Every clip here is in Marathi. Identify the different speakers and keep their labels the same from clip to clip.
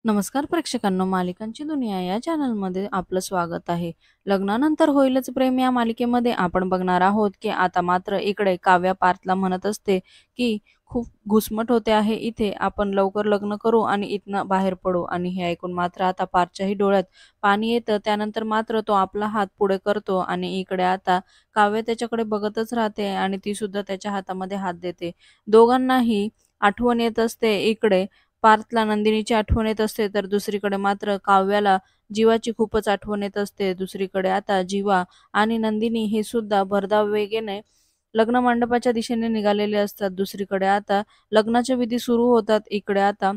Speaker 1: नमस्कार प्रेक्षकांनो, मालिकांची दुनिया या चॅनलमध्ये आपलं स्वागत आहे. लग्नानंतर होईलच प्रेम या मालिकेमध्ये आपण बघणार आहोत की आता मात्र इकडे काव्या पार्थला म्हणत असते की खूप घुसमट होते आहे इथे, आपण लवकर लग्न करू आणि इथनं बाहेर पडू. आणि हे ऐकून मात्र आता पार्थच्याही डोळ्यात पाणी येतं. त्यानंतर मात्र तो आपला हात पुढे करतो आणि इकडे आता काव्य त्याच्याकडे बघतच राहते आणि ती सुद्धा त्याच्या हातामध्ये हात देते. दोघांनाही आठवण येत असते. इकडे पार्थला नंदिनीची आठवण येत असते, तर दुसरीकडे मात्र काव्याला जीवाची खूपच आठवण येत असते. दुसरीकडे आता जीवा आणि नंदिनी हे सुद्धा भरधाव वेगेने लग्न मंडपाच्या दिशेने निघालेले असतात. दुसरीकडे आता लग्नाचे विधी सुरू होतात. इकडे आता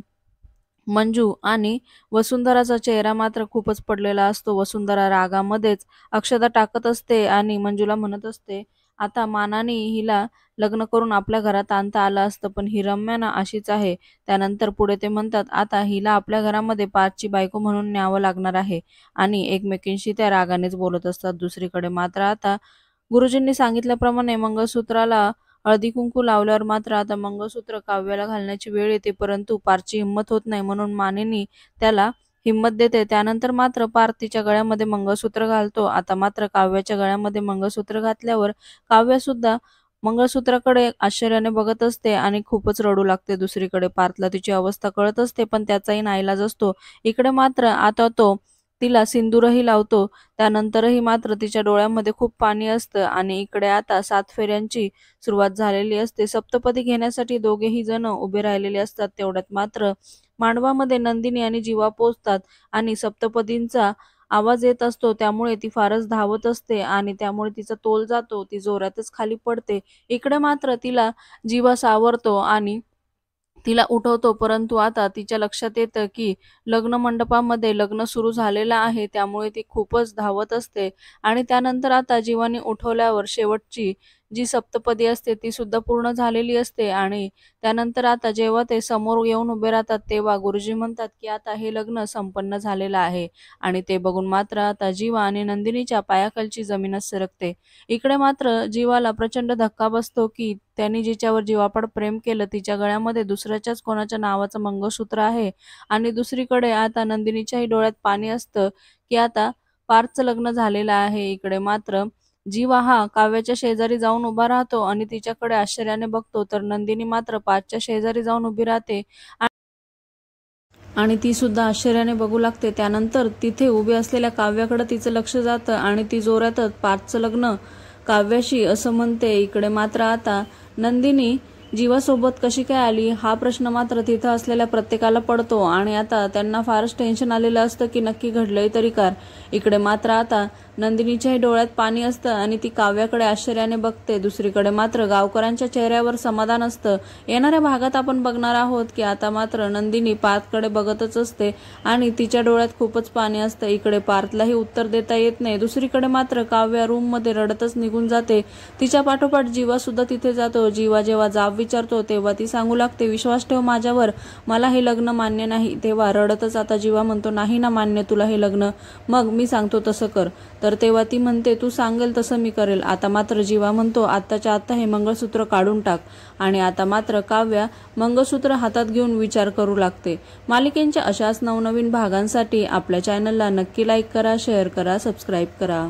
Speaker 1: मंजू आणि वसुंधराचा चेहरा मात्र खूपच पडलेला असतो. वसुंधरा रागामध्येच अक्षता टाकत असते आणि मंजूला म्हणत असते, आता मानाने हिला लग्न करून आपल्या घरात आणता आलं असतं, पण ही रम्या ना अशीच आहे. त्यानंतर पुढे ते म्हणतात, आता हिला आपल्या घरामध्ये पार्थची बायको म्हणून न्यावं लागणार आहे. आणि एकमेकींशी त्या रागानेच बोलत असतात. दुसरीकडे मात्र आता गुरुजींनी सांगितल्याप्रमाणे मंगळसूत्राला हळदी कुंकू लावल्यावर मात्र आता मंगळसूत्र काव्याला घालण्याची वेळ येते, परंतु पार्थची हिंमत होत नाही, म्हणून मानेनी त्याला हिंमत देते. त्यानंतर मात्र पार्थ तिच्या गळ्यामध्ये मंगळसूत्र घालतो. आता मात्र काव्याच्या गळ्यामध्ये मंगळसूत्र घातल्यावर काव्य सुद्धा मंगळसूत्राकडे आश्चर्याने बघत असते आणि खूपच रडू लागते. दुसरीकडे पार्थला तिची अवस्था कळत असते, पण त्याचाही नाईलाज असतो. इकडे मात्र आता तो तिला सिंदूरही लावतो. त्यानंतरही मात्र तिच्या डोळ्यामध्ये खूप पाणी असतं आणि इकडे आता 7 फेऱ्यांची सुरुवात झालेली असते. सप्तपदी घेण्यासाठी दोघेही जण उभे राहिलेले असतात. तेवढ्यात मात्र मांडवामध्ये नंदिनी आणि जीवा पोहोचतात आणि सप्तपदींचा आवाज येत असतो. त्यामुळे ती फारच धावत असते आणि त्यामुळे तिचा तोल जातो. ती जोरातच खाली पडते. इकडे मात्र तिला जीवा सावरतो आणि तिला उठवतो, परंतु आता तिच्या लक्षात येतं की लग्न मंडपामध्ये लग्न सुरू झालेलं आहे. त्यामुळे ती खूपच धावत असते आणि त्यानंतर आता जीवाने उठवल्यावर शेवटची जी सप्तपदी असते ती सुद्धा पूर्ण झालेली असते. आणि त्यानंतर आता जेव्हा ते समोर येऊन उभे राहतात, तेव्हा गुरुजी म्हणतात की आता हे लग्न संपन्न झालेलं आहे. आणि ते बघून मात्र आता जीवा आणि नंदिनीच्या पायाखालची जमीनच सरकते. इकडे मात्र जीवाला प्रचंड धक्का बसतो की त्यांनी जिच्यावर जीवापाड प्रेम केलं तिच्या गळ्यामध्ये दुसऱ्याच्याच कोणाच्या नावाचं मंगळसूत्र आहे. आणि दुसरीकडे आता नंदिनीच्याही डोळ्यात पाणी असतं की आता पार्थचं लग्न झालेलं आहे. इकडे मात्र जीवा हा काव्याच्या शेजारी जाऊन उभा राहतो आणि तिच्याकडे आश्चर्याने बघतो, तर नंदिनी मात्र पार्थच्या शेजारी जाऊन उभी राहते आणि ती सुद्धा आश्चर्याने बघू लागते. त्यानंतर तिथे उभी असलेल्या काव्याकडे तिचं लक्ष जातं आणि ती जोरातच पार्थचं लग्न काव्याशी असं म्हणते. इकडे मात्र आता नंदिनी जीवासोबत कशी काय आली हा प्रश्न मात्र तिथं असलेल्या प्रत्येकाला पडतो आणि आता त्यांना फारच टेन्शन आलेलं असतं की नक्की घडलंय तरी काय. इकडे मात्र आता नंदिनीच्याही डोळ्यात पाणी असतं आणि ती काव्याकडे आश्चर्याने बघते. दुसरीकडे मात्र गावकऱ्यांच्या चेहऱ्यावर समाधान असतं. येणाऱ्या भागात आपण बघणार आहोत की आता मात्र नंदिनी पार्थकडे बघतच असते आणि तिच्या डोळ्यात खूपच पाणी असतं. इकडे पार्थलाही उत्तर देता येत नाही. दुसरीकडे मात्र काव्या रूम मध्ये रडतच निघून जाते. तिच्या पाठोपाठ जीवा सुद्धा तिथे जातो. जीवा जेव्हा जाब विचारतो तेव्हा ती सांगू लागते, विश्वास ठेव माझ्यावर, मला हे लग्न मान्य नाही. तेव्हा रडतच आता जीवा म्हणतो, नाही ना मान्य तुला हे लग्न, मग मी सांगतो तसं कर. तर तेव्हा ती म्हणते, तू सांगेल तसं मी करेल. आता मात्र जीवा म्हणतो, आत्ताच्या आत्ता हे मंगळसूत्र काढून टाक. आणि आता मात्र काव्या मंगळसूत्र हातात घेऊन विचार करू लागते. मालिकेच्या अशाच नवनवीन भागांसाठी आपल्या चॅनलला नक्की लाईक करा, शेअर करा, सबस्क्राईब करा.